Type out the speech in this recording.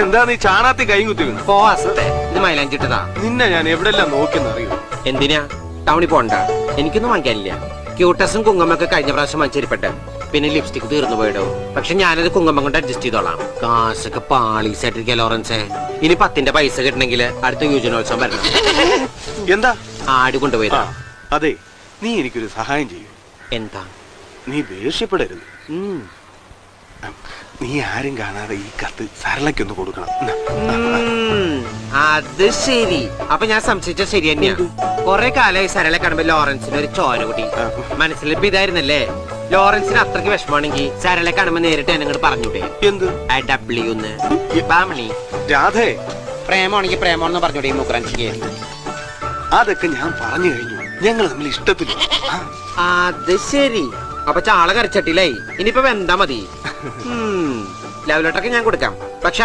എന്താ നീ ചാണാത്തി കൈ കുത്തി വീണ? ഇത് മൈലാഞ്ചിട്ടതാ. നിന്നെ ഞാൻ എവിടെല്ലാം നോക്കിയെന്നറിയോ? എന്തിനാ? ടൗണിൽ പോണ്ട, എനിക്കൊന്നും വാങ്ങിക്കാനില്ല. ക്യൂട്ടസും കുങ്ങമ്മൊക്കെ കഴിഞ്ഞ പ്രാവശ്യം വാങ്ങിച്ചിരിപ്പട്ടെ. പിന്നെ ലിപ്സ്റ്റിക് തീർന്നു പോയിടോ. പക്ഷെ ഞാനത് കുങ്ങമ്മ കൊണ്ട് അഡ്ജസ്റ്റ് ചെയ്തോളാം. കാശൊക്കെ പാളീസായിട്ടിരിക്കുക ലോറൻസേ. ഇനി 10ന്റെ പൈസ കിട്ടണമെങ്കിൽ അടുത്ത യുവജനോത്സവം വരണം. എന്താ? ആട് കൊണ്ടുപോയതാ. അതെ, നീ എനിക്കൊരു സഹായം ചെയ്യൂ. എന്താ? നീ ദേഷ്യപ്പെടരുത്. നീ ആരും കാണാതെ ഈ കത്ത് സരളയ്ക്കൊന്ന് കൊടുക്കണം. അത് ശരി. അപ്പൊ ഞാൻ സംശയിച്ച ശരി തന്നെയാ. കൊറേ കാലമായി സരള കാണുമ്പോ ലോറൻസിന് ഒരു ചോര കൂടി. മനസ്സിലിപ്പോ ഇതായിരുന്നല്ലേ? ലോറൻസിന് അത്രയ്ക്ക് വിഷമാണെങ്കിൽ സരളെ കാണുമ്പോ നേരിട്ട് എന്നോട് പറഞ്ഞൂടെ? എന്ത്? രാധേ, പ്രേമാണെങ്കിൽ പ്രേമോന്ന് പറഞ്ഞൂടെ? മുഖ്രാൻസിക്ക് അതൊക്കെ ഞാൻ പറഞ്ഞു കഴിഞ്ഞു. ഞങ്ങൾ തമ്മിൽ ഇഷ്ടത്തില്ല. അത് ശരി. അപ്പൊ ചാള കരച്ചട്ടിലായി. ഇനിയിപ്പോ എന്താ മതി? ലവ് ലെറ്ററൊക്കെ ഞാൻ കൊടുക്കാം.